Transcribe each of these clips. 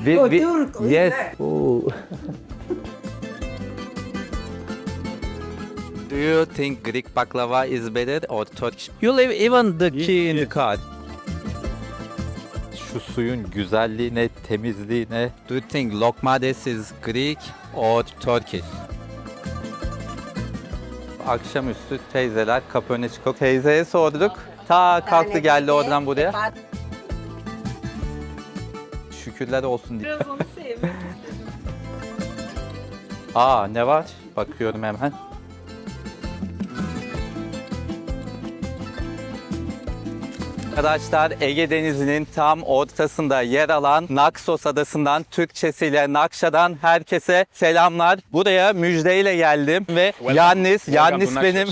Turco. Yes. Oh. Do you think Greek baklava is better or Turkish? You leave even the key in the car. Şu suyun güzelliğine, temizliğine. Do you think lokmades is Greek or Turkish? Akşamüstü teyzeler kapı önüne çıkıyor. Teyzeye sorduk. Ta kalktı geldi oradan buraya. Şükürler olsun diye. Biraz onu sevmek istedim. Aa, ne var? Bakıyorum hemen. Arkadaşlar, Ege Denizi'nin tam ortasında yer alan Naxos Adası'ndan, Türkçesiyle Nakşa'dan herkese selamlar. Buraya müjdeyle geldim ve Yannis benim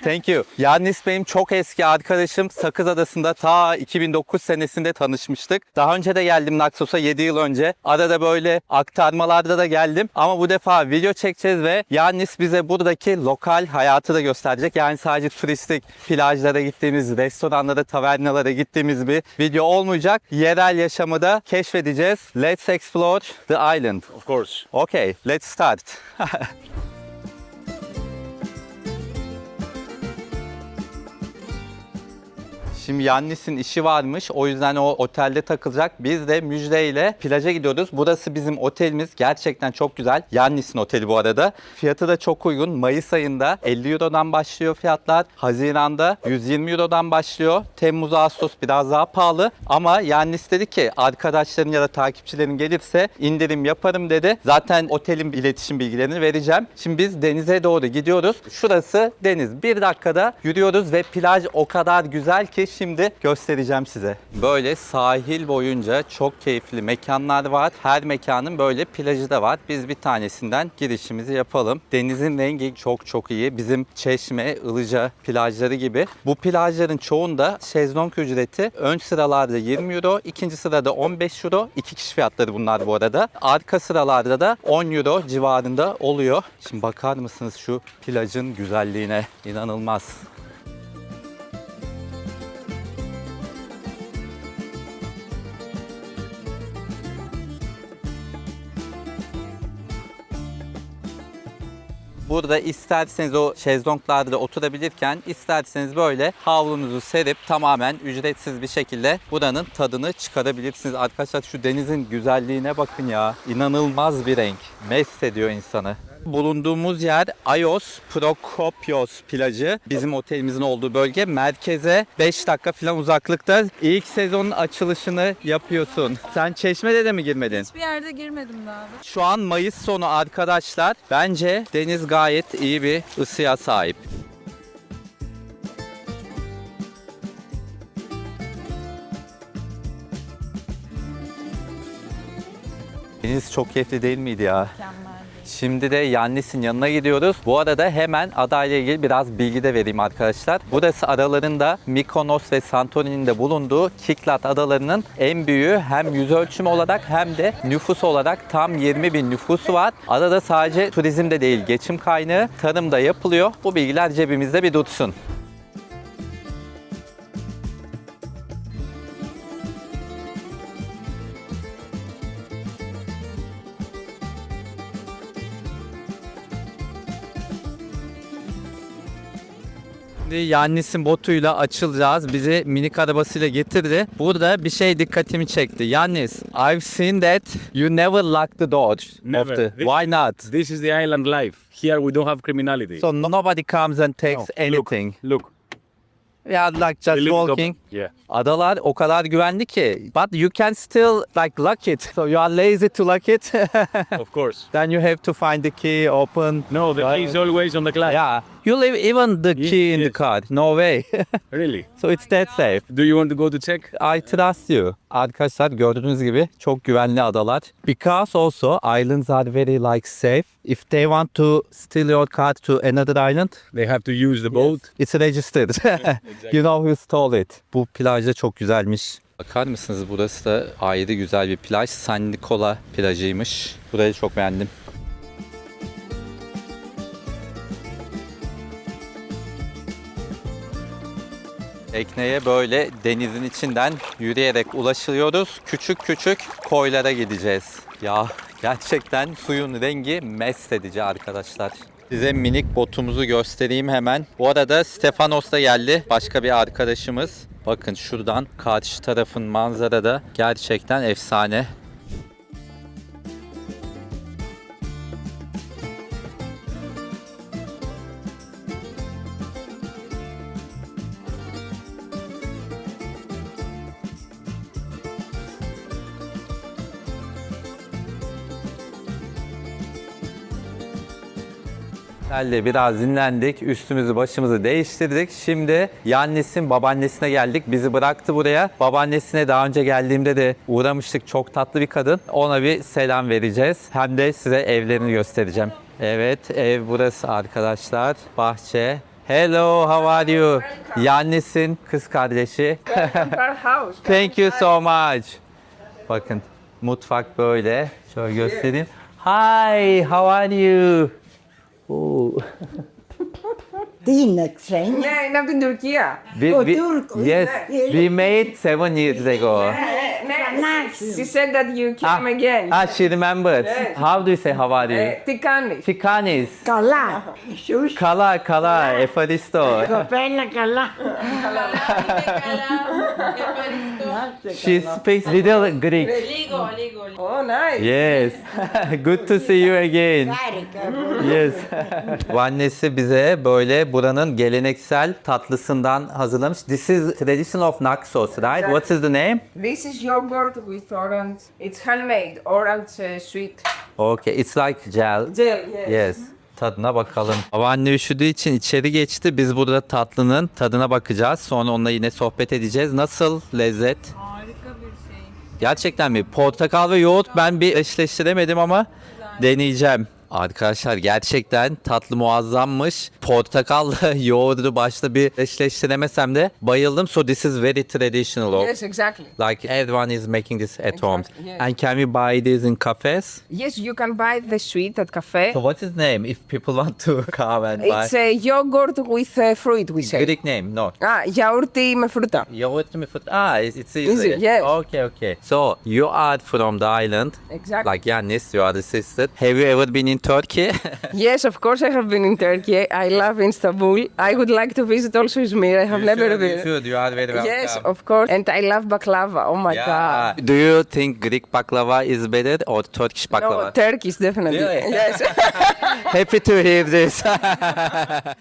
thank you. Yannis benim çok eski arkadaşım. Sakız Adası'nda ta 2009 senesinde tanışmıştık. Daha önce de geldim Naxos'a 7 yıl önce. Arada böyle aktarmalarda da geldim ama bu defa video çekeceğiz ve Yannis bize buradaki lokal hayatı da gösterecek. Yani sadece turistik plajlara gittiğimiz, restoranlara, tavernalara gittiğimiz bir video olmayacak. Yerel yaşamı da keşfedeceğiz. Let's explore the island. Of course. Okay, let's start. Şimdi Yannis'in işi varmış. O yüzden o otelde takılacak. Biz de müjdeyle plaja gidiyoruz. Burası bizim otelimiz. Gerçekten çok güzel. Yannis'in oteli bu arada. Fiyatı da çok uygun. Mayıs ayında 50 Euro'dan başlıyor fiyatlar. Haziran'da 120 Euro'dan başlıyor. Temmuz, Ağustos biraz daha pahalı. Ama Yannis dedi ki arkadaşların ya da takipçilerin gelirse indirim yaparım dedi. Zaten otelin iletişim bilgilerini vereceğim. Şimdi biz denize doğru gidiyoruz. Şurası deniz. 1 dakikada yürüyoruz ve plaj o kadar güzel ki şimdi göstereceğim size. Böyle sahil boyunca çok keyifli mekanlar var. Her mekanın böyle plajı da var. Biz bir tanesinden girişimizi yapalım. Denizin rengi çok iyi. Bizim Çeşme, Ilıca plajları gibi. Bu plajların çoğunda şezlong ücreti ön sıralarda 20 euro, ikinci sırada 15 euro. 2 kişi fiyatları bunlar bu arada. Arka sıralarda da 10 euro civarında oluyor. Şimdi bakar mısınız şu plajın güzelliğine? İnanılmaz. Burada isterseniz o şezlonglarda oturabilirken isterseniz böyle havlunuzu serip tamamen ücretsiz bir şekilde buranın tadını çıkarabilirsiniz. Arkadaşlar şu denizin güzelliğine bakın ya. İnanılmaz bir renk. Mest ediyor insanı. Bulunduğumuz yer Ayos Prokopios plajı. Bizim otelimizin olduğu bölge. Merkeze 5 dakika falan uzaklıkta. İlk sezonun açılışını yapıyorsun. Sen Çeşme'de de mi girmedin? Hiçbir yerde girmedim daha. Şu an Mayıs sonu arkadaşlar. Bence deniz gayet iyi bir ısıya sahip. Deniz çok keyifli değil miydi ya? Mükemmel. Şimdi de Yannis'in yanına gidiyoruz. Bu arada hemen adayla ilgili biraz bilgi de vereyim arkadaşlar. Burası aralarında Mykonos ve Santorini'nin de bulunduğu Kiklat adalarının en büyüğü, hem yüz ölçümü olarak hem de nüfus olarak tam 20 bin nüfusu var. Adada sadece turizm de değil, geçim kaynağı, tarım da yapılıyor. Bu bilgiler cebimizde bir dursun. Şimdi Yannis'in botuyla açılacağız. Bizi minik arabasıyla getirdi. Burada bir şey dikkatimi çekti. Yannis, I've seen that you never lock the door. Never. Why not? This is the island life. Here we don't have criminality. So nobody comes and takes No, anything. Look. Yeah, like just The limit of- walking. Yeah. Adalar o kadar güvenli ki. But you can still like lock it. So you are lazy to lock it. Of course. Then you have to find the key, open. No, the key is always on the client. Yeah. You leave even the key in the Yes. car. No way. Really? So it's that safe. Do you want to go to check? I trust you. Arkadaşlar gördüğünüz gibi çok güvenli adalar. Because also islands are very like safe. If they want to steal your car to another island, They have to use the boat. it's registered. You know who stole it. Bu plaj da çok güzelmiş. Bakar mısınız, burası da ayrı güzel bir plaj. San Nicola plajıymış. Burayı çok beğendim. Tekneye böyle denizin içinden yürüyerek ulaşıyoruz. Küçük küçük koylara gideceğiz. Ya gerçekten suyun rengi mest edici arkadaşlar. Size minik botumuzu göstereyim hemen. Bu arada Stefanos da geldi. Başka bir arkadaşımız. Bakın şuradan karşı tarafın manzara da gerçekten efsane. Biraz dinlendik, üstümüzü başımızı değiştirdik. Şimdi Yannis'in babaannesine geldik. Bizi bıraktı buraya. Babaannesine daha önce geldiğimde de uğramıştık. Çok tatlı bir kadın. Ona bir selam vereceğiz. Hem de size evlerini göstereceğim. Evet, ev burası arkadaşlar. Bahçe. Hello, how are you? Yannis'in kız kardeşi. Thank you so much. Bakın mutfak böyle. Şöyle göstereyim. Hi, how are you? Tinek sen. Nee, naar de Turkije. Yes, we made 7 years ago. Nee, she said that you came again. She remembered. How do you say how are you? Tikani. Tikanis. Kala. Sus. Kala, Efaristo. Kapela kala. She speaks little Greek. Oh, nice. Yes. Good to see you again. Yes. Bu annesi bize böyle buranın geleneksel tatlısından hazırlamış. This is tradition of Naxos, right? What is the name? This is yogurt with orange. It's handmade, orange sweet. Okay, it's like gel. Gel, yes. Yes. Tadına bakalım. Babaanne üşüdüğü için içeri geçti. Biz burada tatlının tadına bakacağız. Sonra onunla yine sohbet edeceğiz. Nasıl lezzet? Harika bir şey. Gerçekten mi? Portakal ve yoğurt ben bir eşleştiremedim ama deneyeceğim. Arkadaşlar gerçekten tatlı muazzammış. Portakalla yoğurdu başta bir eşleştiremesem de bayıldım. So this is very traditional. Yes, exactly. Like everyone is making this at home. Exactly, yes. And can we buy this in cafes? Yes, you can buy the sweet at cafe. So what is name if people want to come and buy? It's a yogurt with fruit, we say. Greek name, no. Yaourti με φρούτα. Yogurt with fruit. It's easy. Easy, yes. Okay. So you are from the island. Exactly. Like Yannis, you are the sister. Have you ever been in Turkey? Yes, of course I have been in Turkey. I love Istanbul. I would like to visit also Izmir. I have never been. You are very welcome. Yes, of course. And I love baklava. Oh my god. Do you think Greek baklava is better or Turkish baklava? No, Turkish definitely. Really? Yes. Happy to hear this.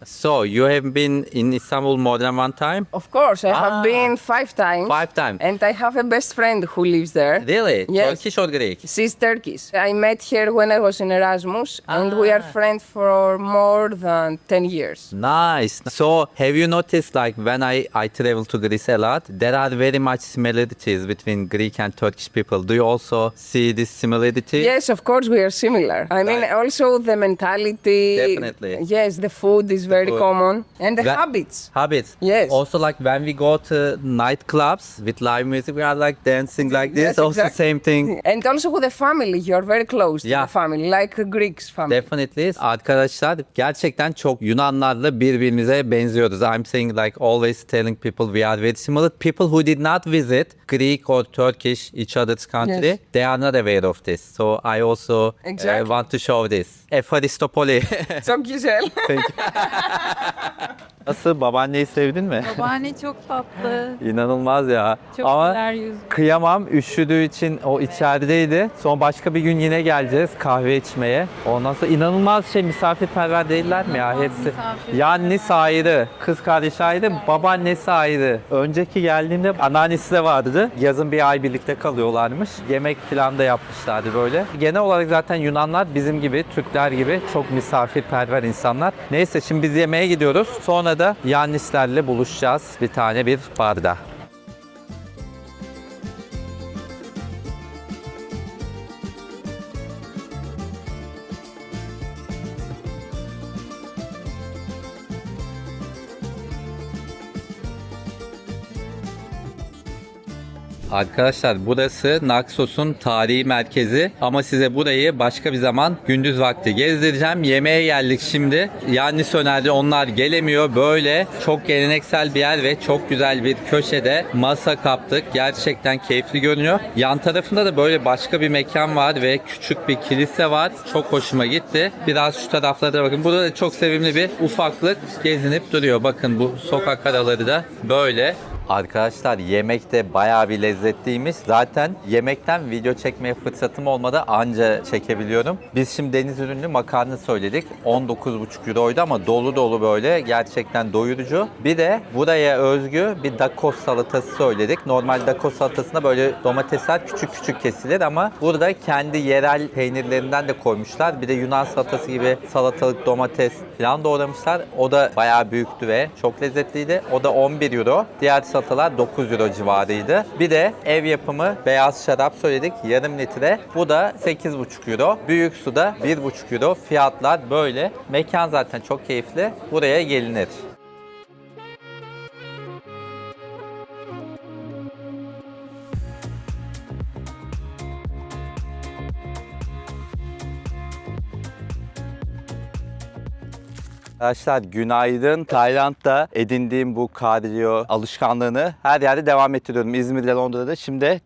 So you have been in Istanbul more than one time? Of course, I have been 5 times. 5 times. And I have a best friend who lives there. Really? Yes. Turkish or Greek? She's Turkish. I met her when I was in Erasmus, and we are friends for more than 10 years. Nice. So have you noticed like when I travel to Greece a lot, there are very much similarities between Greek and Turkish people. Do you also see this similarity? Yes, of course, we are similar. I mean, Right. also the mentality. Definitely. Yes, the food is very food. common. And the That- habits. Habits. Yes. Also like when we go to nightclubs with live music, we are like dancing like this. Yes, Also exactly. same thing. And also with the family, you are very close to Yeah. the family, like the Greeks family. Definitely. Arkadaşlar gerçekten çok Yunanlarla birbirimize benziyoruz. I'm saying like always telling people we are very similar. People who did not visit Greek or Turkish each other's country, Yes. they are not aware of this. So I also Exactly. want to show this. Efaristopoli. Çok güzel. Nasıl? Babaanneyi sevdin mi? Babaanne çok tatlı. İnanılmaz ya. Çok Ama güler yüzlü. kıyamam, üşüdüğü için o içerideydi. Sonra başka bir gün yine geleceğiz kahve içmeye. Ondan sonra inanılmaz misafirperver değiller mi ya hepsi? misafir. Yannis ayrı, kız kardeşi ayrı, babaannesi ayrı. Önceki geldiğimde anneannesi de vardı. Yazın bir ay birlikte kalıyorlarmış. Yemek falan da yapmışlardı böyle. Genel olarak zaten Yunanlar bizim gibi, Türkler gibi çok misafirperver insanlar. Neyse şimdi biz yemeğe gidiyoruz. Sonra da Yannislerle buluşacağız bir barda. Arkadaşlar burası Naxos'un tarihi merkezi ama size burayı başka bir zaman gündüz vakti gezdireceğim. Yemeğe geldik şimdi. Yannis önerdi, onlar gelemiyor. Böyle çok geleneksel bir yer ve çok güzel bir köşede masa kaptık. Gerçekten keyifli görünüyor. Yan tarafında da böyle başka bir mekan var ve küçük bir kilise var. Çok hoşuma gitti. Biraz şu taraflara bakın. Burada da çok sevimli bir ufaklık gezinip duruyor. Bakın bu sokak araları da böyle. Arkadaşlar yemek de bayağı bir lezzetliymiş. Zaten yemekten video çekmeye fırsatım olmadı, anca çekebiliyorum. Biz şimdi deniz ürünlü makarna söyledik. 19,5 euroydu ama dolu dolu böyle. Gerçekten doyurucu. Bir de buraya özgü bir dakos salatası söyledik. Normal dakos salatasında böyle domatesler küçük küçük kesilir ama burada kendi yerel peynirlerinden de koymuşlar. Bir de Yunan salatası gibi salatalık, domates falan doğramışlar. O da bayağı büyüktü ve çok lezzetliydi. O da 11 euro. Diğer salatalar 9 euro civarıydı. Bir de ev yapımı beyaz şarap söyledik. Yarım litre. Bu da 8,5 euro. Büyük su da 1,5 euro. Fiyatlar böyle. Mekan zaten çok keyifli. Buraya gelinir. Arkadaşlar günaydın. Tayland'da edindiğim bu kardiyo alışkanlığını her yerde devam ettiriyorum. İzmir'de, Londra'da. Şimdi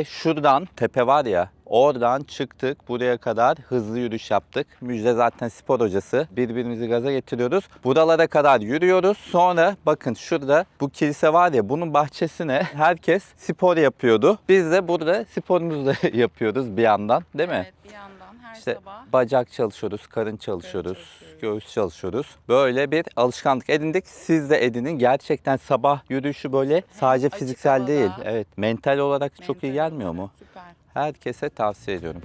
şuradan tepe var ya, oradan çıktık. Buraya kadar hızlı yürüyüş yaptık. Müjde zaten spor hocası. Birbirimizi gaza getiriyoruz. Buralara kadar yürüyoruz. Sonra bakın şurada bu kilise var ya, bunun bahçesine herkes spor yapıyordu. Biz de burada sporumuzu da yapıyoruz bir yandan, değil mi? Evet, bir yandan her İşte sabah. bacak çalışıyoruz, karın çalışıyoruz, göğüs çalışıyoruz. Böyle bir alışkanlık edindik. Siz de edinin. Gerçekten sabah yürüyüşü böyle sadece açık fiziksel havada. değil. Evet, mental olarak çok iyi Mental gelmiyor mu? olarak Süper. Herkese tavsiye ediyorum.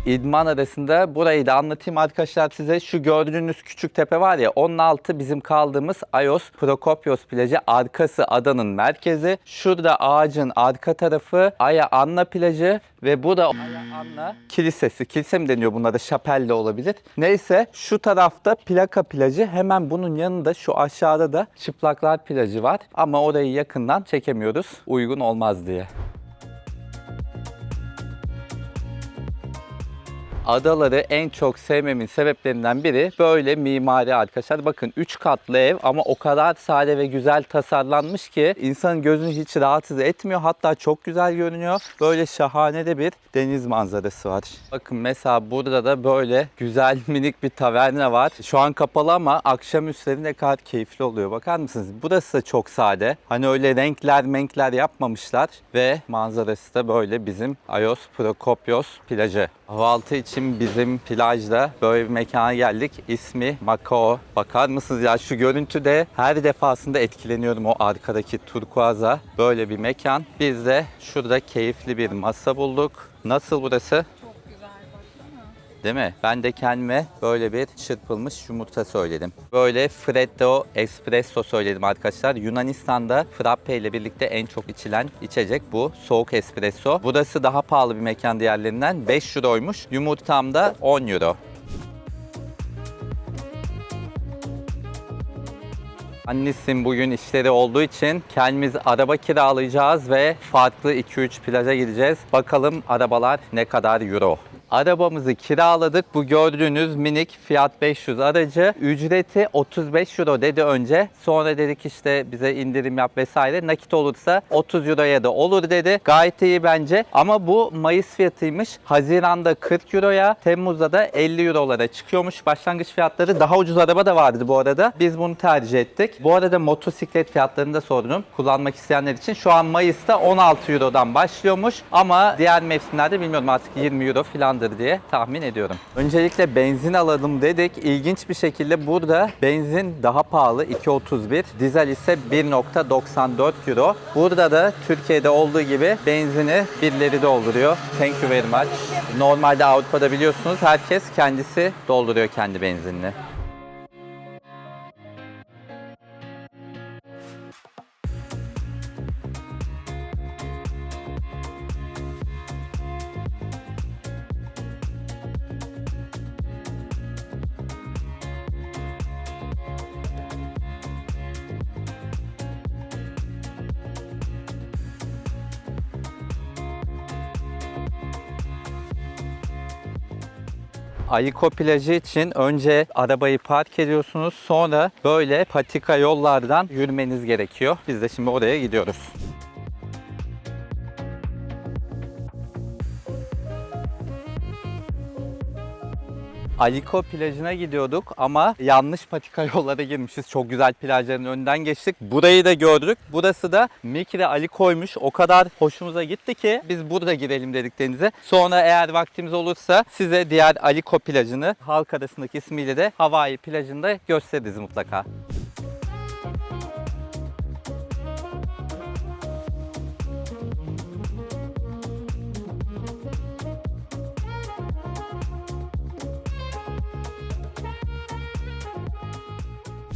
İdman arasında burayı da anlatayım arkadaşlar size. Şu gördüğünüz küçük tepe var ya, onun altı bizim kaldığımız Ayos Prokopios plajı. Arkası adanın merkezi. Şurada ağacın arka tarafı Aya Anna plajı ve bu da Aya Anna kilisesi. Kilise mi deniyor bunlara? Şapel de olabilir. Neyse şu tarafta Plaka plajı. Hemen bunun yanında şu aşağıda da Çıplaklar plajı var. Ama orayı yakından çekemiyoruz. Uygun olmaz diye. Adaları en çok sevmemin sebeplerinden biri böyle mimari arkadaşlar. Bakın 3 katlı ev ama o kadar sade ve güzel tasarlanmış ki insanın gözünü hiç rahatsız etmiyor. Hatta çok güzel görünüyor. Böyle şahane de bir deniz manzarası var. Bakın mesela burada da böyle güzel minik bir taverna var. Şu an kapalı ama akşamüstleri ne kadar keyifli oluyor. Bakar mısınız? Burası da çok sade. Hani öyle renkler yapmamışlar ve manzarası da böyle bizim Ayos Prokopios plajı. Kahvaltı için bizim plajda böyle bir mekana geldik. İsmi Macao. Bakar mısınız ya şu görüntüde her defasında etkileniyorum o arkadaki turkuaza. Böyle bir mekan. Biz de şurada keyifli bir masa bulduk. Nasıl burası? Çok güzel, baksana. Değil mi? Ben de kendime böyle bir çırpılmış yumurta söyledim. Böyle Freddo Espresso söyledim arkadaşlar. Yunanistan'da frappe ile birlikte en çok içilen içecek bu. Soğuk espresso. Burası daha pahalı bir mekan diğerlerinden. 5 euroymuş. Yumurtam da 10 euro. Annesim bugün işleri olduğu için kendimiz araba kiralayacağız ve farklı 2-3 plaja gideceğiz. Bakalım arabalar ne kadar euro. Arabamızı kiraladık. Bu gördüğünüz minik Fiat 500 aracı. Ücreti 35 euro dedi önce. Sonra dedik işte bize indirim yap vesaire. Nakit olursa 30 euroya da olur dedi. Gayet iyi bence. Ama bu Mayıs fiyatıymış. Haziran'da 40 euroya, Temmuz'da da 50 eurolara çıkıyormuş. Başlangıç fiyatları. Daha ucuz araba da vardı bu arada. Biz bunu tercih ettik. Bu arada motosiklet fiyatlarını da sordum. Kullanmak isteyenler için. Şu an Mayıs'ta 16 eurodan başlıyormuş. Ama diğer mevsimlerde bilmiyorum artık 20 euro falan diye tahmin ediyorum. Öncelikle benzin alalım dedik. İlginç bir şekilde burada benzin daha pahalı 2.31. Dizel ise 1.94 euro. Burada da Türkiye'de olduğu gibi benzini birileri dolduruyor. Thank you very much. Normalde Avrupa'da biliyorsunuz herkes kendisi dolduruyor kendi benzinini. Aliko plajı için önce arabayı park ediyorsunuz. Sonra böyle patika yollardan yürümeniz gerekiyor. Biz de şimdi oraya gidiyoruz. Aliko plajına gidiyorduk ama yanlış patika yollara girmişiz. Çok güzel plajların önünden geçtik. Burayı da gördük. Burası da Mikre Aliko'ymuş. O kadar hoşumuza gitti ki biz burada girelim dedik denize. Sonra eğer vaktimiz olursa size diğer Aliko plajını halk arasındaki ismiyle de Hawaii plajında gösteririz mutlaka.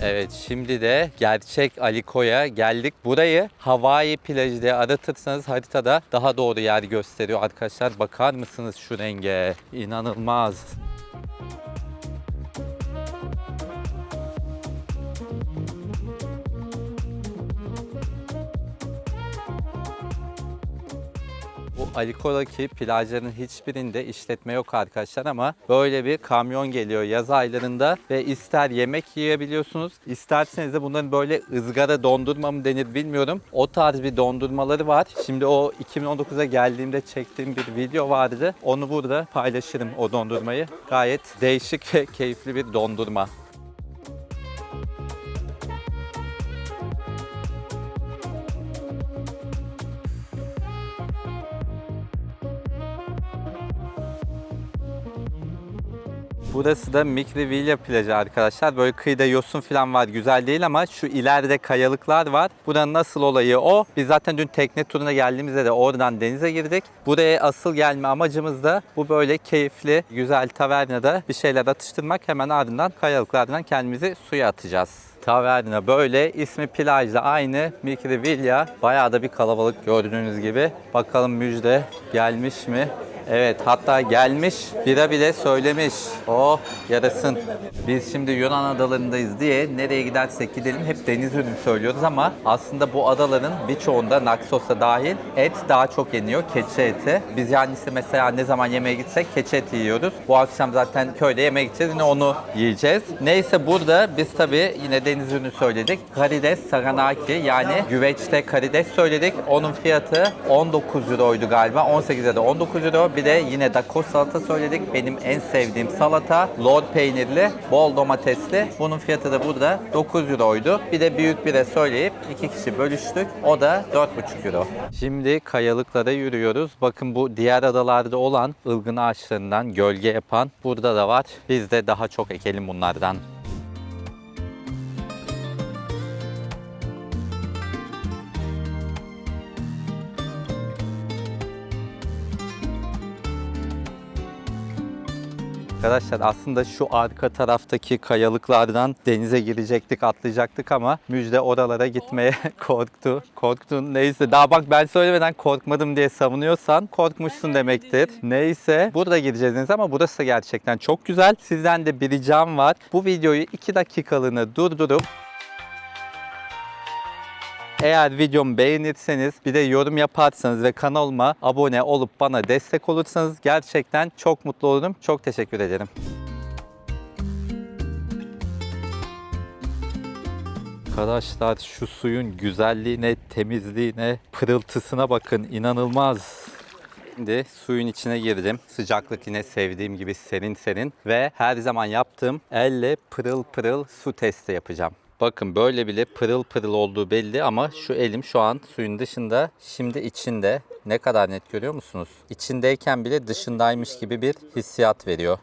Evet, şimdi de gerçek Aliko'ya geldik. Burayı Hawaii plajı diye aratırsanız haritada daha doğru yer gösteriyor arkadaşlar. Bakar mısınız şu renge? İnanılmaz. Bu Aliko'daki plajların hiçbirinde işletme yok arkadaşlar ama böyle bir kamyon geliyor yaz aylarında ve ister yemek yiyebiliyorsunuz, isterseniz de bunların böyle ızgara dondurma mı denir bilmiyorum. O tarz bir dondurmaları var. Şimdi o 2019'a geldiğimde çektiğim bir video vardı. Onu burada paylaşırım, o dondurmayı. Gayet değişik ve keyifli bir dondurma. Burası da Mikrivilla plajı arkadaşlar. Böyle kıyıda yosun falan var. Güzel değil ama şu ileride kayalıklar var. Buranın nasıl olayı o. Biz zaten dün tekne turuna geldiğimizde de oradan denize girdik. Buraya asıl gelme amacımız da bu böyle keyifli, güzel tavernada bir şeyler atıştırmak. Hemen ardından kayalıklardan kendimizi suya atacağız. Taverna böyle. İsmi plajla aynı. Mikrivilla. Bayağı da bir kalabalık gördüğünüz gibi. Bakalım müjde gelmiş mi? Evet, hatta gelmiş, bira bile söylemiş. Oh, yarasın. Biz şimdi Yunan adalarındayız diye nereye gidersek gidelim hep deniz ürünü söylüyoruz ama aslında bu adaların birçoğunda Naxos'a dahil et daha çok yeniyor, keçi eti. Biz yani mesela ne zaman yemeğe gitsek keçi eti yiyoruz. Bu akşam zaten köyde yemeğe gideceğiz, yine onu yiyeceğiz. Neyse burada biz tabii yine deniz ürünü söyledik. Karides saranaki yani güveçte karides söyledik. Onun fiyatı 19 euroydu galiba. 18 ya da 19 euro. Bir de yine dakos salata söyledik. Benim en sevdiğim salata. Lor peynirli, bol domatesli. Bunun fiyatı da burada 9 euroydu. Bir de büyük bire söyleyip 2 kişi bölüştük. O da 4,5 euro. Şimdi kayalıklara yürüyoruz. Bakın bu diğer adalarda olan ılgın ağaçlarından gölge yapan burada da var. Biz de daha çok ekelim bunlardan. Arkadaşlar aslında şu arka taraftaki kayalıklardan denize girecektik, atlayacaktık ama Müjde oralara gitmeye korktu. Korktun neyse. Daha bak ben söylemeden korkmadım diye savunuyorsan korkmuşsun demektir. Neyse burada gireceğiz denize ama burası da gerçekten çok güzel. Sizden de bir ricam var. Bu videoyu 2 dakikalığına durdurup eğer videomu beğenirseniz bir de yorum yaparsanız ve kanalıma abone olup bana destek olursanız gerçekten çok mutlu olurum. Çok teşekkür ederim. Arkadaşlar şu suyun güzelliğine, temizliğine, pırıltısına bakın. İnanılmaz. Şimdi suyun içine girdim. Sıcaklık yine sevdiğim gibi serin serin ve her zaman yaptığım elle pırıl pırıl su testi yapacağım. Bakın böyle bile pırıl pırıl olduğu belli ama şu elim şu an suyun dışında, şimdi içinde. Ne kadar net görüyor musunuz? İçindeyken bile dışındaymış gibi bir hissiyat veriyor.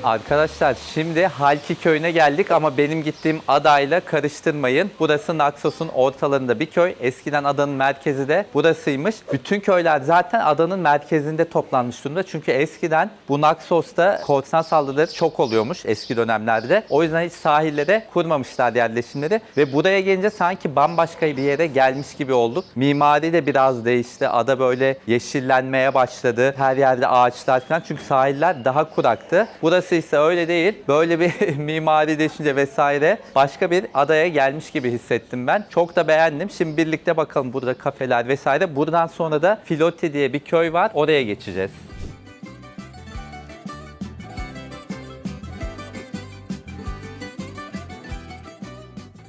Arkadaşlar şimdi Halki köyüne geldik ama benim gittiğim adayla karıştırmayın. Burası Naxos'un ortalarında bir köy. Eskiden adanın merkezi de burasıymış. Bütün köyler zaten adanın merkezinde toplanmış durumda. Çünkü eskiden bu Naxos'ta korsan saldırıları çok oluyormuş eski dönemlerde. O yüzden hiç sahillere kurmamışlar yerleşimleri. Ve buraya gelince sanki bambaşka bir yere gelmiş gibi olduk. Mimari de biraz değişti. Ada böyle yeşillenmeye başladı. Her yerde ağaçlar falan. Çünkü sahiller daha kuraktı. Burası ise öyle değil. Böyle bir mimari değişince vesaire başka bir adaya gelmiş gibi hissettim ben. Çok da beğendim. Şimdi birlikte bakalım burada kafeler vesaire. Buradan sonra da Filoti diye bir köy var. Oraya geçeceğiz.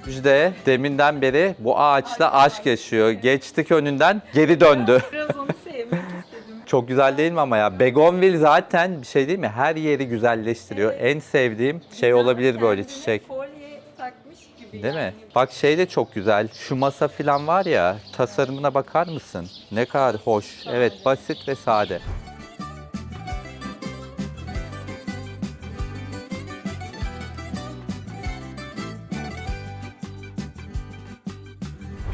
Müjde deminden beri bu ağaçla aşk yaşıyor. Geçtik önünden, geri döndü. Biraz onu sevmek istedim. Çok güzel değil mi ama ya? Begonvil zaten bir şey değil mi? Her yeri güzelleştiriyor. En sevdiğim şey olabilir böyle Kendine çiçek. kolye takmış gibi. Değil mi? yani. Bak şey de çok güzel. Şu masa falan var ya, tasarımına bakar mısın? Ne kadar hoş. Evet, basit ve sade.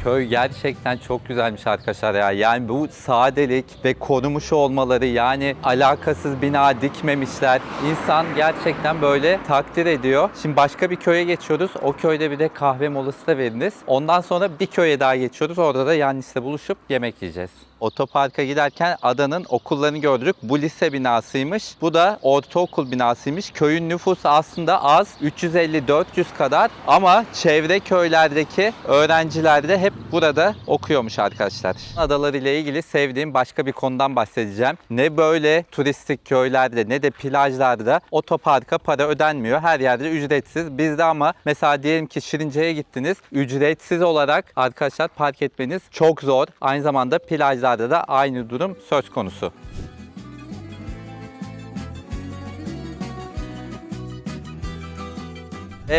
Köy gerçekten çok güzelmiş arkadaşlar ya. Yani bu sadelik ve korumuş olmaları, yani alakasız bina dikmemişler. İnsan gerçekten böyle takdir ediyor. Şimdi başka bir köye geçiyoruz. O köyde bir de kahve molası da veriniz. Ondan sonra bir köye daha geçiyoruz. Orada da Yannis'le buluşup yemek yiyeceğiz. Otoparka giderken adanın okullarını gördük. Bu lise binasıymış. Bu da ortaokul binasıymış. Köyün nüfusu aslında az. 350-400 kadar. Ama çevre köylerdeki öğrenciler de hep burada okuyormuş arkadaşlar. Adaları ile ilgili sevdiğim başka bir konudan bahsedeceğim. Ne böyle turistik köylerde ne de plajlarda otoparka para ödenmiyor. Her yerde ücretsiz. Bizde ama mesela diyelim ki Şirince'ye gittiniz. Ücretsiz olarak arkadaşlar park etmeniz çok zor. Aynı zamanda plajlarda da aynı durum söz konusu.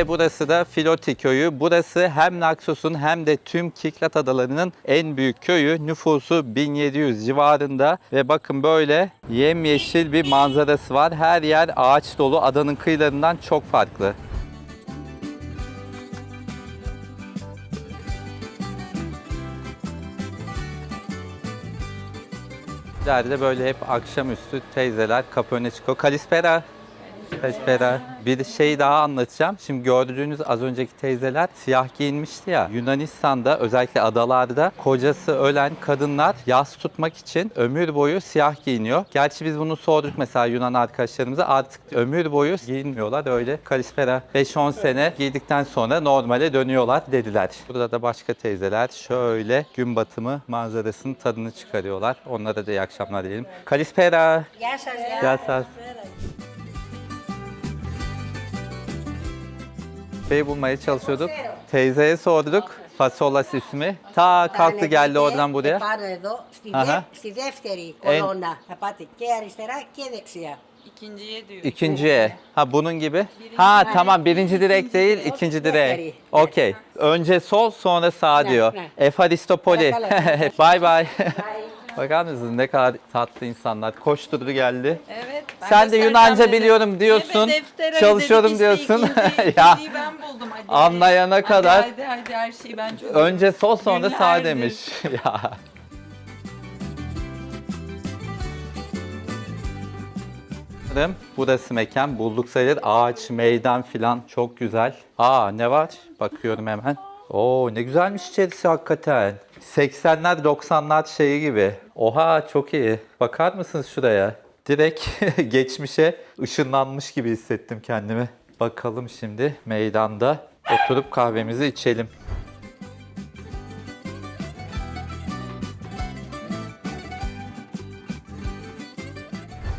Burası da Filoti köyü. Burası hem Naxos'un hem de tüm Kiklat adalarının en büyük köyü. Nüfusu 1700 civarında ve bakın böyle yemyeşil bir manzarası var. Her yer ağaç dolu. Adanın kıyılarından çok farklı. İleride böyle hep akşamüstü teyzeler kapı önüne çıkıyor. Kalispera. Kalispera. Bir şey daha anlatacağım. Şimdi gördüğünüz az önceki teyzeler siyah giyinmişti ya. Yunanistan'da özellikle adalarda kocası ölen kadınlar yas tutmak için ömür boyu siyah giyiniyor. Gerçi biz bunu sorduk mesela Yunan arkadaşlarımıza, artık ömür boyu giyinmiyorlar öyle. Kalispera 5-10 sene giydikten sonra normale dönüyorlar dediler. Burada da başka teyzeler şöyle gün batımı manzarasının tadını çıkarıyorlar. Onlara da iyi akşamlar diyelim. Kalispera. Γεια σας, Gel sen. Şey bulmaya çalışıyorduk. Teyzeye sorduk. Fasolas ismi. Ta kalktı geldi oradan buraya. Πάνω εδώ, Αχα. στη δεύτερη κολόνα. Θα πάτε και arisτερά και dεξιά. İkinciye diyor. İkinciye. Ha bunun gibi. Ha tamam, birinci direk değil, ikinci direk. Okey. Önce sol sonra sağ diyor. ne. Efharistopoli. Bakalım. Bye bye. Bakar mısınız ne kadar tatlı insanlar. Koşturdu geldi. Evet. ben Sen de göstereceğim Yunanca dedim. biliyorum diyorsun. Evet, defter Çalışıyorum dedik diyorsun. İşte Ya, ikinciyi ben buldum. Hadi. anlayana kadar. Hadi her şeyi ben çözdüm. Önce sol sonra sağ Günlerdir. demiş. Ya. Burası mekan bulduk sayılır. Ağaç, meydan filan çok güzel. Aa ne var? Bakıyorum hemen. Oo ne güzelmiş içerisi hakikaten. 80'ler 90'lar şeyi gibi. Oha çok iyi. Bakar mısınız şuraya? Direkt geçmişe ışınlanmış gibi hissettim kendimi. Bakalım şimdi meydanda oturup kahvemizi içelim.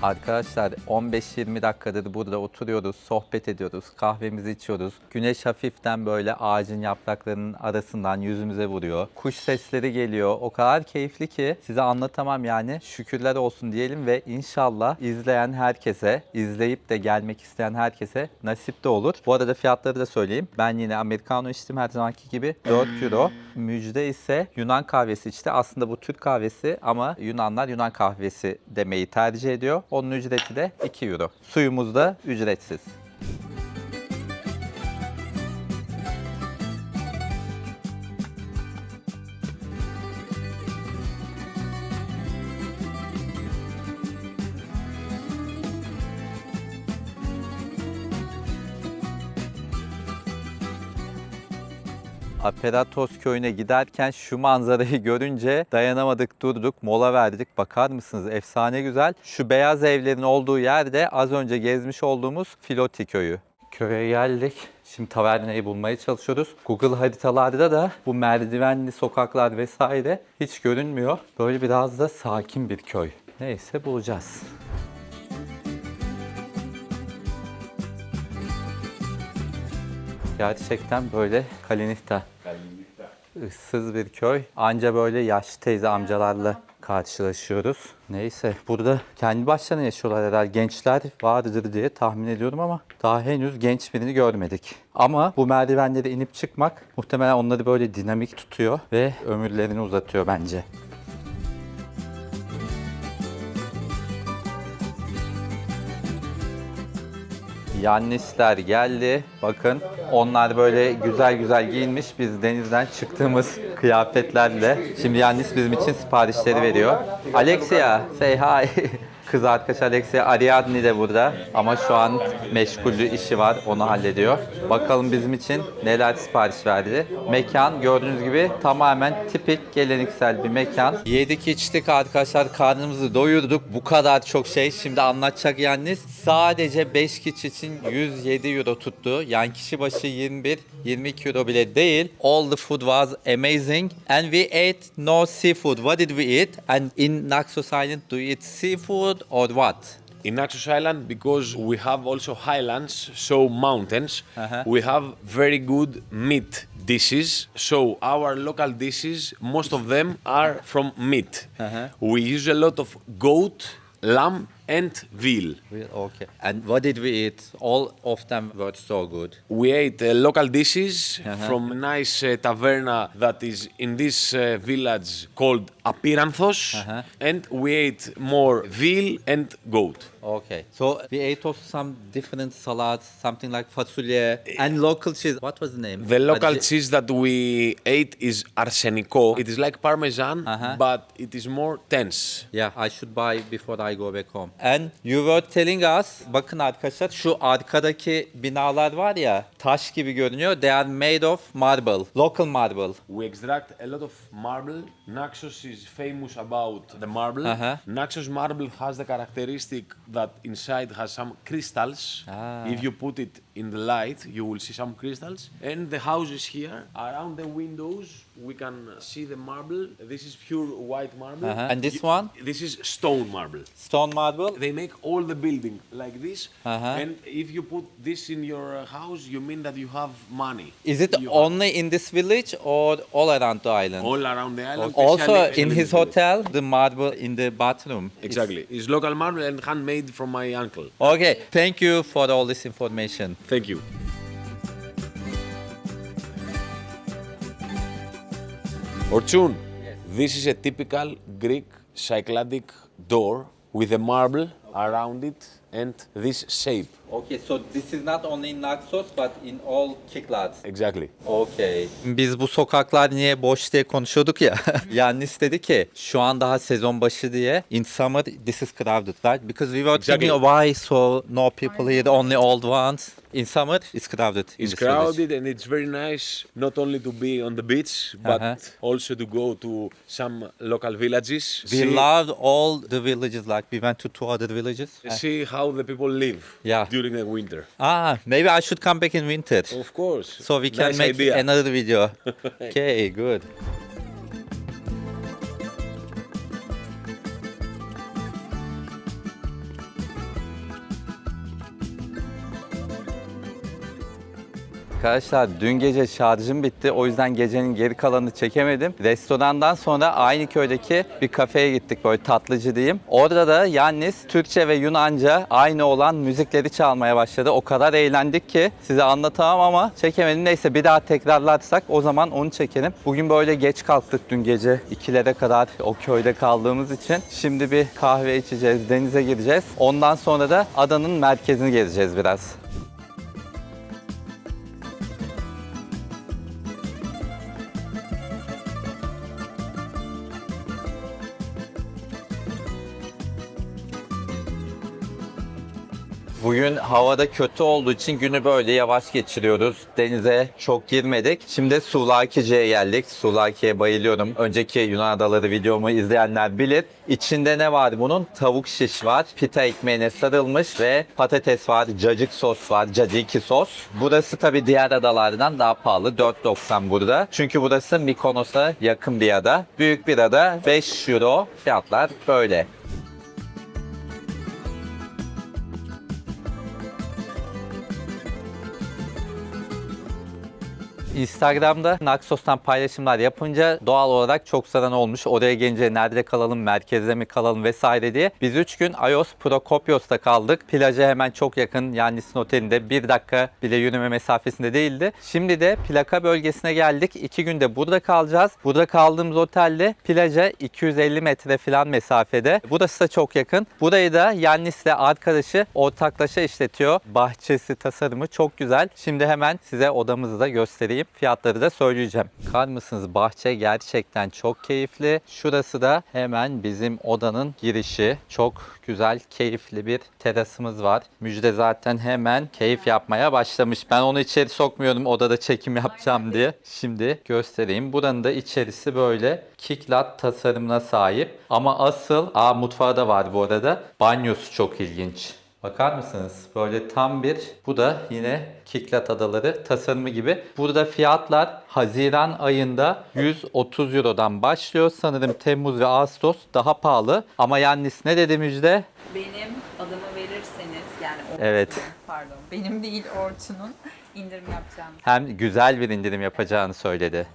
Arkadaşlar 15-20 dakikadır burada oturuyoruz, sohbet ediyoruz, kahvemizi içiyoruz. Güneş hafiften böyle ağacın yapraklarının arasından yüzümüze vuruyor. Kuş sesleri geliyor. O kadar keyifli ki size anlatamam yani. Şükürler olsun diyelim ve inşallah izleyen herkese, izleyip de gelmek isteyen herkese nasip de olur. Bu arada fiyatları da söyleyeyim. Ben yine Americano içtim her zamanki gibi. 4 euro. Müjde ise Yunan kahvesi içti. Aslında bu Türk kahvesi ama Yunanlar Yunan kahvesi demeyi tercih ediyor. Onun ücreti de 2 euro. Suyumuz da ücretsiz. Aperatos köyüne giderken şu manzarayı görünce dayanamadık, durduk, mola verdik. Bakar mısınız? Efsane güzel. Şu beyaz evlerin olduğu yerde az önce gezmiş olduğumuz Filoti köyü. Köye geldik. Şimdi tavernayı bulmaya çalışıyoruz. Google haritalarda da bu merdivenli sokaklar vesaire hiç görünmüyor. Böyle biraz da sakin bir köy. Neyse bulacağız. Gerçekten böyle Kalinihta. Issız bir köy. Anca böyle yaşlı teyze amcalarla karşılaşıyoruz. Neyse burada kendi başlarına yaşıyorlar herhalde. Gençler vardır diye tahmin ediyorum ama daha henüz genç birini görmedik. Ama bu merdivenleri inip çıkmak muhtemelen onları böyle dinamik tutuyor ve ömürlerini uzatıyor bence. Yannisler geldi. Bakın onlar böyle güzel güzel giyinmiş. Biz denizden çıktığımız kıyafetlerle. Şimdi Yannis bizim için siparişleri veriyor. Alexia, say hi. Kız arkadaş Alexia Ariadne de burada. Ama şu an meşgullü işi var. Onu hallediyor. Bakalım bizim için neler sipariş verdi. Mekan gördüğünüz gibi tamamen tipik geleneksel bir mekan. Yedik içtik arkadaşlar. Karnımızı doyurduk. Bu kadar çok şey. Şimdi anlatacak Yannis. Sadece 5 kişi için 107 euro tuttu. Yani kişi başı 21-22 euro bile değil. All the food was amazing. And we ate no seafood. What did we eat? And in Naxos Island do you eat seafood or what? In Naxos Island, because we have also highlands, so mountains, we have very good meat dishes. So our local dishes, most of them are from meat. We use a lot of goat, lamb, and veal. Okay. And what did we eat? All of them were so good. We ate local dishes from a nice taverna that is in this village called Apiranthos, and we ate more veal and goat. Okay. So we ate also some different salads, something like fasulye and local cheese. What was the name? The local cheese that we ate is arsenico. It is like parmesan, but it is more tense. Yeah, I should buy before I go back home. And you were telling us, bakın arkadaşlar şu arkadaki binalar var ya taş gibi görünüyor. They are made of marble, local marble. We extract a lot of marble. Naxos is famous about the marble. Naxos marble has the characteristic that inside has some crystals. If you put it in the light, you will see some crystals. And the houses here, around the windows, we can see the marble. This is pure white marble. And this one? This is stone marble. Stone marble. They make all the building like this. And if you put this in your house, you mean that you have money. Is it You only in this village or all around the island? all around the island? Also especially in his the village. hotel, the marble in the bathroom. Exactly. It's local marble and handmade from my uncle. Okay, thank you for all this information. Thank you. Orçun, this is a typical Greek Cycladic door with a marble around it and this shape. Okay, so this is not only in Naxos but in all Kiklad. Exactly. Okay. Biz bu sokaklar niye boş diye konuşuyorduk ya. Yannis dedi ki şu an daha sezon başı diye. In summer this is crowded, right? Because we were thinking why so no people here, only old ones. In summer it's crowded. It's crowded and it's very nice not only to be on the beach but also to go to some local villages. We loved all the villages, like we went to 2 other villages. See how the people live during the winter. Maybe I should come back in winter. Of course. So we can Nice make idea. another video. Okay, good. Arkadaşlar dün gece şarjım bitti. O yüzden gecenin geri kalanını çekemedim. Restorandan sonra aynı köydeki bir kafeye gittik. Böyle tatlıcı diyeyim. Orada da Yannis Türkçe ve Yunanca aynı olan müzikleri çalmaya başladı. O kadar eğlendik ki size anlatamam ama çekemedim. Neyse bir daha tekrarlarsak o zaman onu çekelim. Bugün böyle geç kalktık dün gece 2'lere kadar o köyde kaldığımız için. Şimdi bir kahve içeceğiz, denize gireceğiz. Ondan sonra da adanın merkezini gezeceğiz biraz. Bugün havada kötü olduğu için günü böyle yavaş geçiriyoruz. Denize çok girmedik. Şimdi Sulakice'ye geldik. Sulaki'ye bayılıyorum. Önceki Yunan Adaları videomu izleyenler bilir. İçinde ne var bunun? Tavuk şiş var. Pita ekmeğine sarılmış ve patates var. Cacık sos var. Caciki sos. Burası tabii diğer adalardan daha pahalı. 4.90 burada. Çünkü burası Mikonos'a yakın bir ada. Büyük bir ada. 5 euro. Fiyatlar böyle. Instagram'da Naxos'tan paylaşımlar yapınca doğal olarak çok saran olmuş. Oraya gelince nerede kalalım, merkezde mi kalalım vesaire diye. Biz 3 gün Ios Prokopios'ta kaldık. Plaja hemen çok yakın, Yannis'in otelinde 1 dakika bile yürüme mesafesinde değildi. Şimdi de Plaka bölgesine geldik. 2 günde burada kalacağız. Burada kaldığımız otelde plaja 250 metre falan mesafede. Burası da çok yakın. Burayı da Yannis'le arkadaşı ortaklaşa işletiyor. Bahçesi, tasarımı çok güzel. Şimdi hemen size odamızı da göstereyim. Fiyatları da söyleyeceğim. Bakar mısınız? Bahçe gerçekten çok keyifli. Şurası da hemen bizim odanın girişi. Çok güzel, keyifli bir terasımız var. Müjde zaten hemen keyif yapmaya başlamış. Ben onu içeri sokmuyorum odada çekim yapacağım diye. Şimdi göstereyim. Buranın da içerisi böyle kiklat tasarımına sahip. Ama asıl, mutfağı da var bu arada. Banyosu çok ilginç. Bakar mısınız? Böyle tam bir, bu da yine Kiklat Adaları tasarımı gibi. Burada fiyatlar Haziran ayında 130 Euro'dan başlıyor. Sanırım Temmuz ve Ağustos daha pahalı. Ama Yannis ne dedi Müjde? Benim adımı verirseniz yani Evet. pardon benim değil Orçun'un indirim yapacağını. Hem güzel bir indirim yapacağını söyledi.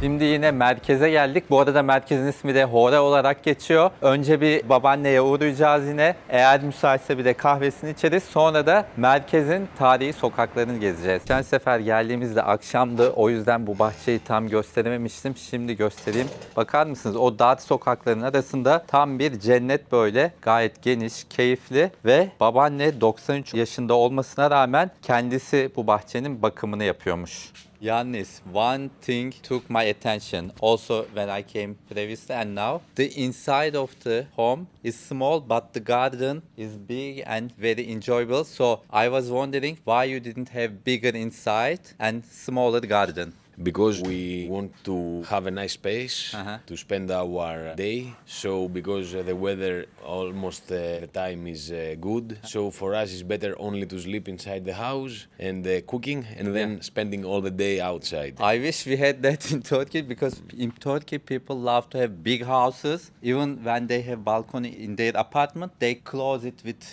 Şimdi yine merkeze geldik. Bu arada merkezin ismi de Hora olarak geçiyor. Önce bir babaanneye uğrayacağız yine. Eğer müsaitse bir de kahvesini içeriz. Sonra da merkezin tarihi sokaklarını gezeceğiz. Geçen sefer geldiğimizde akşamdı. O yüzden bu bahçeyi tam gösterememiştim. Şimdi göstereyim. Bakar mısınız? O dar sokakların arasında tam bir cennet böyle. Gayet geniş, keyifli ve babaanne 93 yaşında olmasına rağmen kendisi bu bahçenin bakımını yapıyormuş. Yannis, one thing took my attention also when I came previously and now. The inside of the home is small but the garden is big and very enjoyable. So I was wondering why you didn't have bigger inside and smaller garden. Because we want to have a nice space to spend our day. So because the weather almost the time is good. So for us it's better only to sleep inside the house and cooking and then spending all the day outside. I wish we had that in Turkey because in Turkey people love to have big houses. Even when they have balcony in their apartment, they close it with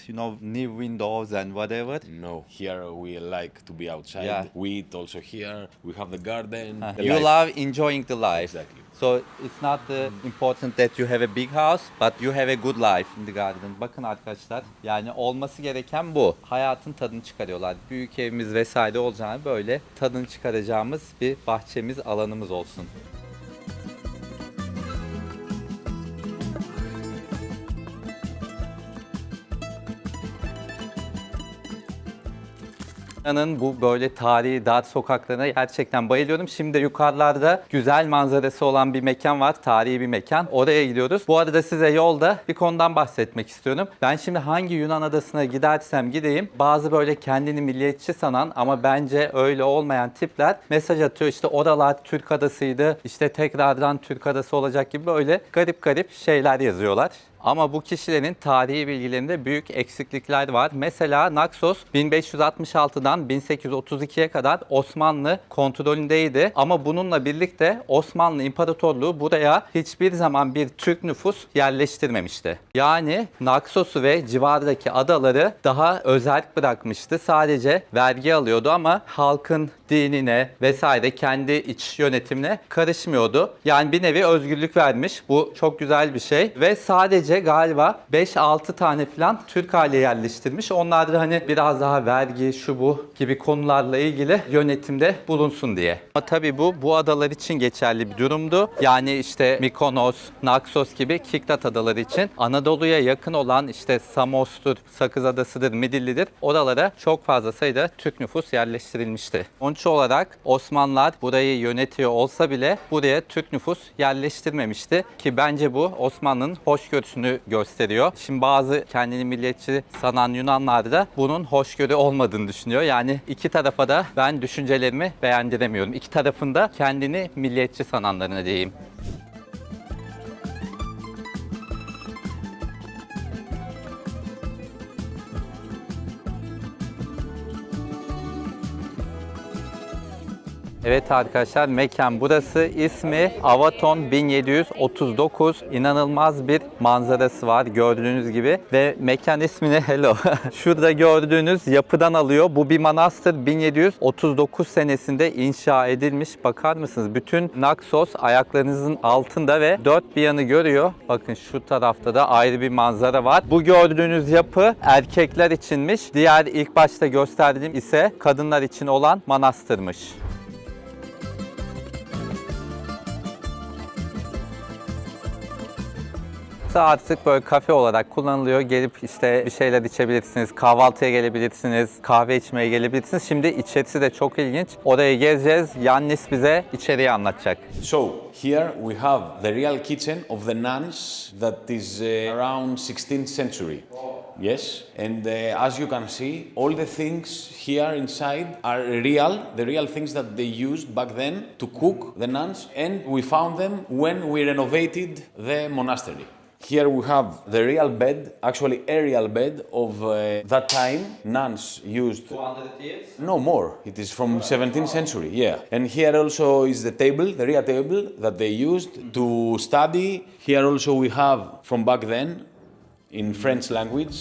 new windows and whatever. No, here we like to be outside. Yeah. We eat also here. We have the garden. The You life. love enjoying the life. Exactly. So it's not important that you have a big house, but you have a good life in the garden. Bakın arkadaşlar, yani olması gereken bu. Hayatın tadını çıkarıyorlar. Büyük evimiz vesaire olacağını böyle tadını çıkaracağımız bir bahçemiz, alanımız olsun. Adana'nın bu böyle tarihi dar sokaklarına gerçekten bayılıyorum. Şimdi yukarılarda güzel manzarası olan bir mekan var. Tarihi bir mekan. Oraya gidiyoruz. Bu arada size yolda bir konudan bahsetmek istiyorum. Ben şimdi hangi Yunan adasına gidersem gideyim bazı böyle kendini milliyetçi sanan ama bence öyle olmayan tipler mesaj atıyor. İşte oralar Türk adasıydı. İşte tekrardan Türk adası olacak gibi böyle garip garip şeyler yazıyorlar. Ama bu kişilerin tarihi bilgilerinde büyük eksiklikler var. Mesela Naxos 1566'dan 1832'ye kadar Osmanlı kontrolündeydi. Ama bununla birlikte Osmanlı İmparatorluğu buraya hiçbir zaman bir Türk nüfus yerleştirmemişti. Yani Naxos'u ve civardaki adaları daha özerk bırakmıştı. Sadece vergi alıyordu ama halkın dinine vesaire kendi iç yönetimine karışmıyordu. Yani bir nevi özgürlük vermiş. Bu çok güzel bir şey. Ve sadece galiba 5-6 tane falan Türk aile yerleştirmiş. Onlar da hani biraz daha vergi, şu bu gibi konularla ilgili yönetimde bulunsun diye. Ama tabii bu adalar için geçerli bir durumdu. Yani işte Mikonos, Naxos gibi Kiklat adaları için Anadolu'ya yakın olan işte Samos'tur, Sakız Adası'dır, Midilli'dir. Oralara çok fazla sayıda Türk nüfus yerleştirilmişti. Sonuç olarak Osmanlılar burayı yönetiyor olsa bile buraya Türk nüfus yerleştirmemişti ki bence bu Osmanlı'nın hoşgörüsünü gösteriyor. Şimdi bazı kendini milliyetçi sanan Yunanlar da bunun hoşgörü olmadığını düşünüyor. Yani iki tarafa da ben düşüncelerimi beğendiremiyorum. İki tarafın da kendini milliyetçi sananlarına diyeyim. Evet arkadaşlar, mekan burası. İsmi Avaton 1739. İnanılmaz bir manzarası var gördüğünüz gibi. Ve mekan ismini hello. Şurada gördüğünüz yapıdan alıyor. Bu bir manastır. 1739 senesinde inşa edilmiş. Bakar mısınız? Bütün Naxos ayaklarınızın altında ve dört bir yanı görüyor. Bakın şu tarafta da ayrı bir manzara var. Bu gördüğünüz yapı erkekler içinmiş. Diğer ilk başta gösterdiğim ise kadınlar için olan manastırmış. Artık böyle kafe olarak kullanılıyor. Gelip işte bir şeyler içebilirsiniz, kahvaltıya gelebilirsiniz, kahve içmeye gelebilirsiniz. Şimdi içerisi de çok ilginç. Orayı gezeceğiz. Yannis bize içeriği anlatacak. So, here we have the real kitchen of the nuns that is around 16th century. Yes, and as you can see, all the things here inside are real, the real things that they used back then to cook the nuns, and we found them when we renovated the monastery. Here we have the real bed, actually a real bed of that time nuns used. 200 years? No more. It is from 17th century, yeah. And here also is the table, the real table that they used to study. Here also we have from back then in French language.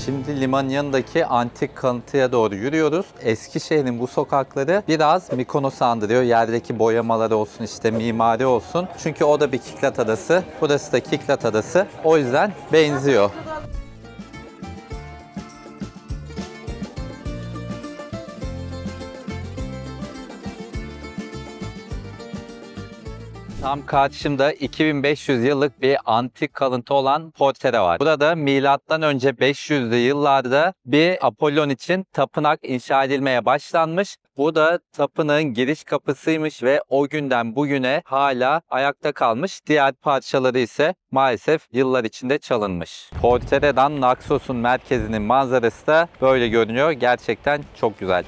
Şimdi limanın yanındaki antik kalıntıya doğru yürüyoruz. Eskişehir'in bu sokakları biraz Mikonos'u andırıyor. Yerdeki boyamaları olsun, işte mimari olsun. Çünkü o da bir Kiklat adası. Burası da Kiklat adası. O yüzden benziyor. Tam karşımda 2500 yıllık bir antik kalıntı olan Portere var. Burada milattan önce 500'lü yıllarda bir Apollon için tapınak inşa edilmeye başlanmış. Bu da tapınağın giriş kapısıymış ve o günden bugüne hala ayakta kalmış. Diğer parçaları ise maalesef yıllar içinde çalınmış. Portere'den Naxos'un merkezinin manzarası da böyle görünüyor. Gerçekten çok güzel.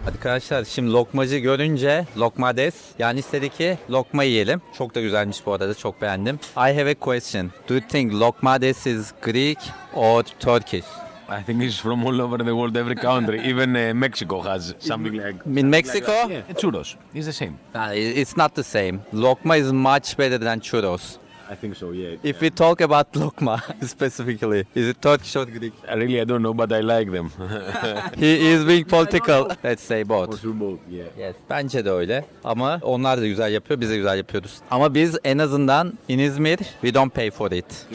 Arkadaşlar şimdi lokmacı görünce lokmades yani istedi ki lokma yiyelim. Çok da güzelmiş bu arada, çok beğendim. I have a question. Do you think lokmades is Greek or Turkish? I think it's from all over the world, every country. Even Mexico has something like. In Mexico? Yeah, churros. It's the same. It's not the same. Lokma is much better than churros. I think so, yeah. If we talk about lokma specifically, is it Turkish or Greek? Really, I don't know, but I like them. He is being political. Let's say both. For sure both, yeah. Yes, bence de öyle. Ama onlar da güzel yapıyor, biz de güzel yapıyoruz. Ama biz en azından in İzmir, we don't pay for it.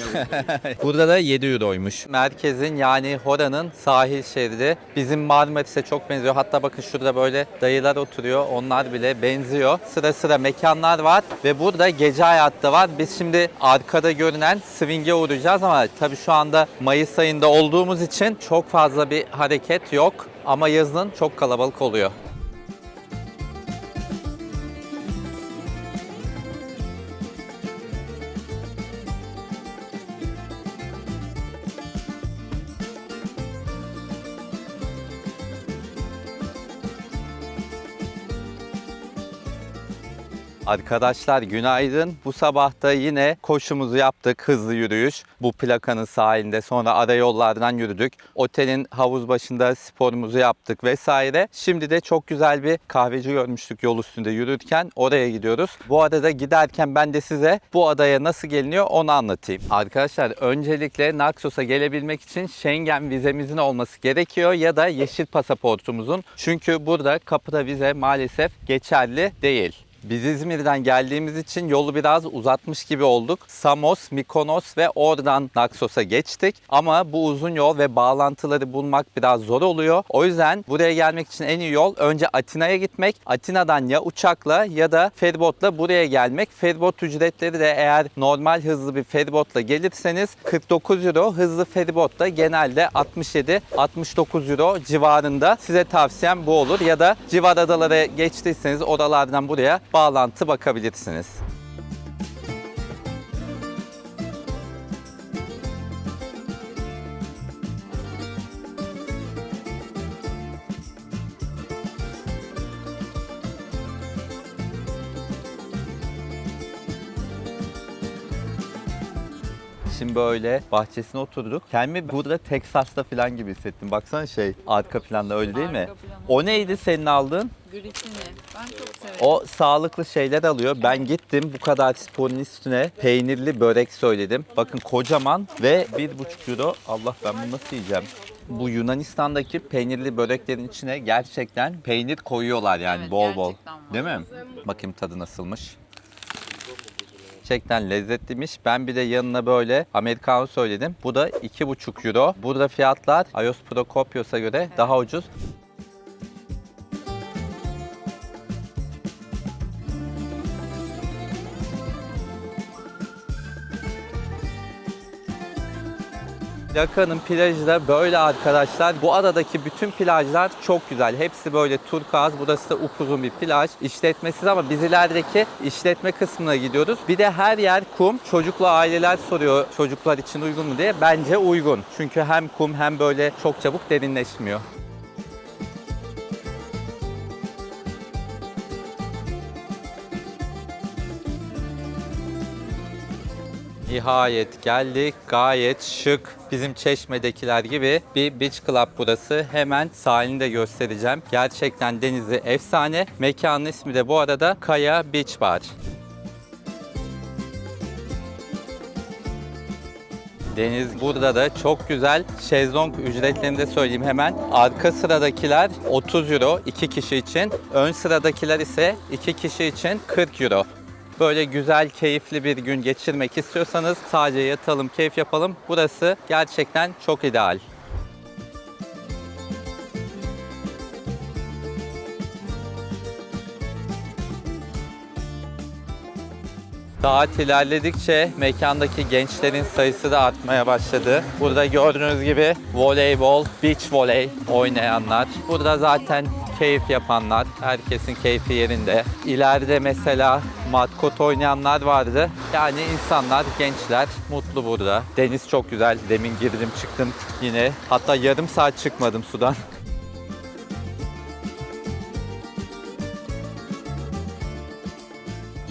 Burada da 7 euroymuş. Merkezin yani Hora'nın sahil şeridi bizim Marmaris'e çok benziyor. Hatta bakın şurada böyle dayılar oturuyor. Onlar bile benziyor. Sıra sıra mekanlar var ve burada gece hayatı da var. Biz şimdi arkada görünen swing'e uğrayacağız ama tabii şu anda Mayıs ayında olduğumuz için çok fazla bir hareket yok. Ama yazın çok kalabalık oluyor. Arkadaşlar günaydın. Bu sabah da yine koşumuzu yaptık. Hızlı yürüyüş. Bu plakanın sahilinde, sonra ara yollardan yürüdük. Otelin havuz başında sporumuzu yaptık vesaire. Şimdi de çok güzel bir kahveci görmüştük yol üstünde yürürken. Oraya gidiyoruz. Bu arada giderken ben de size bu adaya nasıl geliniyor onu anlatayım. Arkadaşlar öncelikle Naxos'a gelebilmek için Schengen vizemizin olması gerekiyor ya da yeşil pasaportumuzun. Çünkü burada kapıda vize maalesef geçerli değil. Biz İzmir'den geldiğimiz için yolu biraz uzatmış gibi olduk. Samos, Mikonos ve oradan Naxos'a geçtik. Ama bu uzun yol ve bağlantıları bulmak biraz zor oluyor. O yüzden buraya gelmek için en iyi yol önce Atina'ya gitmek. Atina'dan ya uçakla ya da feribotla buraya gelmek. Feribot ücretleri de eğer normal hızlı bir feribotla gelirseniz 49 euro, hızlı feribotla genelde 67-69 euro civarında. Size tavsiyem bu olur. Ya da civar adalara geçtiyseniz oralardan buraya bağlantı bakabilirsiniz. Şimdi böyle bahçesine oturduk. Kendimi burada Teksas'ta falan gibi hissettim. Baksana arka planda öyle değil mi? Arka planı. O neydi senin aldığın? Gritini. Ben çok severim. O sağlıklı şeyler alıyor. Ben gittim bu kadar sporun üstüne peynirli börek söyledim. Bakın kocaman ve 1,5 euro. Allah ben bunu nasıl yiyeceğim? Bu Yunanistan'daki peynirli böreklerin içine gerçekten peynir koyuyorlar yani Evet, bol bol. gerçekten var. Değil mi? Bakayım tadı nasılmış. Gerçekten lezzetliymiş. Ben bir de yanına böyle Americano söyledim. Bu da 2,5 euro. Burada fiyatlar Ios Prokopios'a göre daha ucuz. Plaka'nın plajı da böyle arkadaşlar. Bu adadaki bütün plajlar çok güzel. Hepsi böyle turkuaz. Burası da upuzun bir plaj. İşletmesiz ama biz ilerideki işletme kısmına gidiyoruz. Bir de her yer kum. Çocuklu aileler soruyor çocuklar için uygun mu diye. Bence uygun. Çünkü hem kum hem böyle çok çabuk derinleşmiyor. Nihayet geldik. Gayet şık. Bizim Çeşme'dekiler gibi bir beach club burası. Hemen sahilini de göstereceğim. Gerçekten denizi efsane. Mekanın ismi de bu arada Kaya Beach Bar. Deniz burada da çok güzel. Şezlong ücretlerini de söyleyeyim hemen. Arka sıradakiler 30 euro 2 kişi için. Ön sıradakiler ise 2 kişi için 40 euro. Böyle güzel, keyifli bir gün geçirmek istiyorsanız sadece yatalım, keyif yapalım. Burası gerçekten çok ideal. Saat ilerledikçe mekandaki gençlerin sayısı da artmaya başladı. Burada gördüğünüz gibi voleybol, beach voley oynayanlar. Burada zaten keyif yapanlar, herkesin keyfi yerinde. İleride mesela matkot oynayanlar vardı. Yani insanlar, gençler mutlu burada. Deniz çok güzel. Demin girdim çıktım yine. Hatta yarım saat çıkmadım sudan.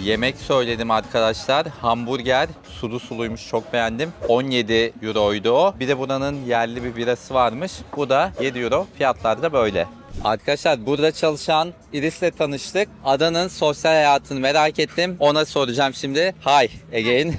Yemek söyledim arkadaşlar. Hamburger sulu suluymuş, çok beğendim. 17 euroydu o. Bir de buranın yerli bir birası varmış. Bu da 7 euro. Fiyatlar da böyle. Arkadaşlar burada çalışan Iris'le tanıştık. Adanın sosyal hayatını merak ettim. Ona soracağım şimdi. Hi again.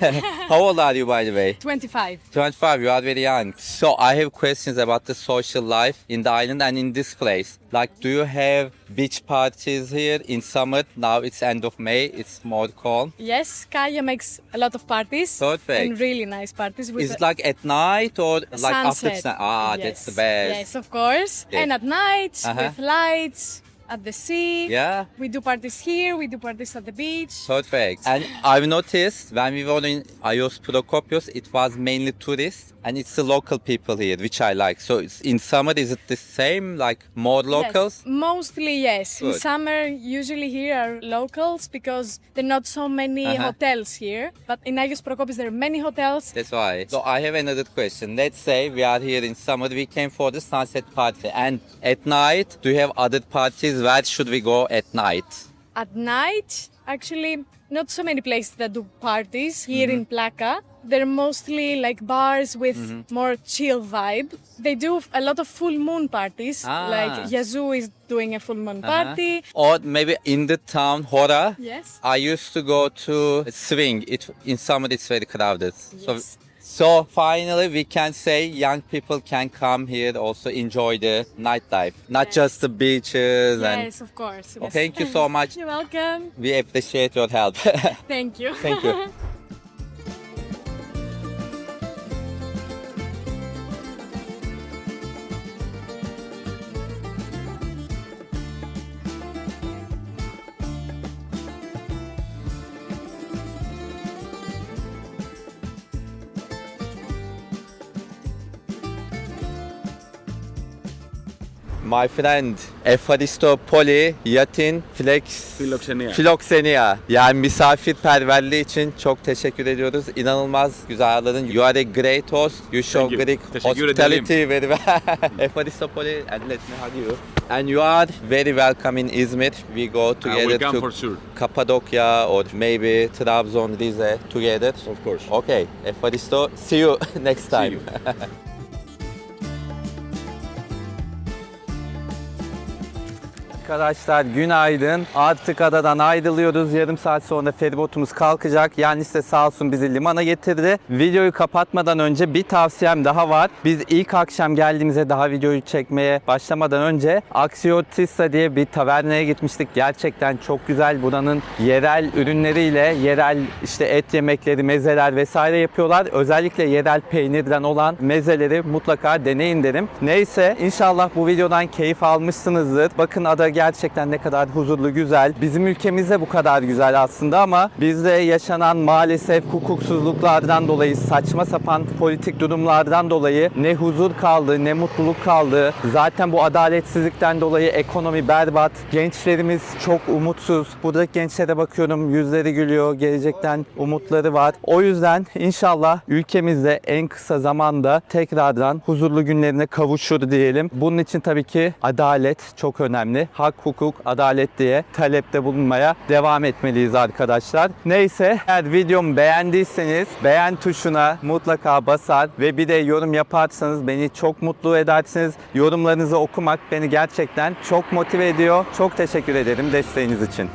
How old are you by the way? 25. 25, you are very young. So I have questions about the social life in the island and in this place. Like, do you have beach parties here in summer? Now it's end of May, it's more calm. Yes, Kaya makes a lot of parties. Perfect. And really nice parties. With Is it like at night or the like after sunset. sun? Ah, Yes. that's the best. Yes, of course. Yes. And at night, Uh-huh. with lights, at the sea. Yeah. We do parties here, we do parties at the beach. Perfect. And I've noticed when we were in Ios Prokopios, it was mainly tourists and it's the local people here, which I like. So it's, in summer, is it the same, like more locals? Yes, mostly yes. In Good. summer, usually here are locals because there are not so many Uh-huh. hotels here. But in Agios Prokopis, there are many hotels. That's why. So I have another question. Let's say we are here in summer, we came for the sunset party. And at night, do you have other parties? Where should we go at night? At night, actually, not so many places that do parties here Mm-hmm. in Plaka. They're mostly like bars with Mm-hmm. more chill vibe. They do a lot of full moon parties. Ah. Like Yazoo is doing a full moon Uh-huh. party. Or maybe in the town, Hora. Yes. I used to go to swing. In summer, it's very crowded. Yes. So finally, we can say young people can come here also enjoy the nightlife, not Yes. just the beaches. Yes, of course. And Yes. thank you so much. You're welcome. We appreciate your help. Thank you. Thank you. My friend, Efaristopoli, Yatin, Filoxenia. Yani misafirperverliği için çok teşekkür ediyoruz. İnanılmaz güzel ağırladın. You are a great host. You show you. Greek Teşekkür hospitality very well. Efaristopoli, and let me hug you. And you are very welcome in Izmir. We go together will come to for sure. Cappadocia or maybe Trabzon, Rize together. Of course. Okay, Efaristo, see you next time. you. Arkadaşlar günaydın. Artık adadan ayrılıyoruz. Yarım saat sonra feribotumuz kalkacak. Yani size sağ olsun bizi limana getirdi. Videoyu kapatmadan önce bir tavsiyem daha var. Biz ilk akşam geldiğimizde daha videoyu çekmeye başlamadan önce Axiotissa diye bir tavernaya gitmiştik. Gerçekten çok güzel. Buranın yerel ürünleriyle yerel işte et yemekleri, mezeler vesaire yapıyorlar. Özellikle yerel peynirden olan mezeleri mutlaka deneyin derim. Neyse inşallah bu videodan keyif almışsınızdır. Bakın ada gerçekten ne kadar huzurlu, güzel. Bizim ülkemizde bu kadar güzel aslında ama bizde yaşanan maalesef hukuksuzluklardan dolayı, saçma sapan politik durumlardan dolayı ne huzur kaldı, ne mutluluk kaldı. Zaten bu adaletsizlikten dolayı ekonomi berbat. Gençlerimiz çok umutsuz. Buradaki gençlere bakıyorum, yüzleri gülüyor, gelecekten umutları var. O yüzden inşallah ülkemizde en kısa zamanda tekrardan huzurlu günlerine kavuşur diyelim. Bunun için tabii ki adalet çok önemli. Hak, hukuk, adalet diye talepte bulunmaya devam etmeliyiz arkadaşlar. Neyse, eğer videomu beğendiyseniz beğen tuşuna mutlaka basar ve bir de yorum yaparsanız beni çok mutlu edersiniz. Yorumlarınızı okumak beni gerçekten çok motive ediyor. Çok teşekkür ederim desteğiniz için.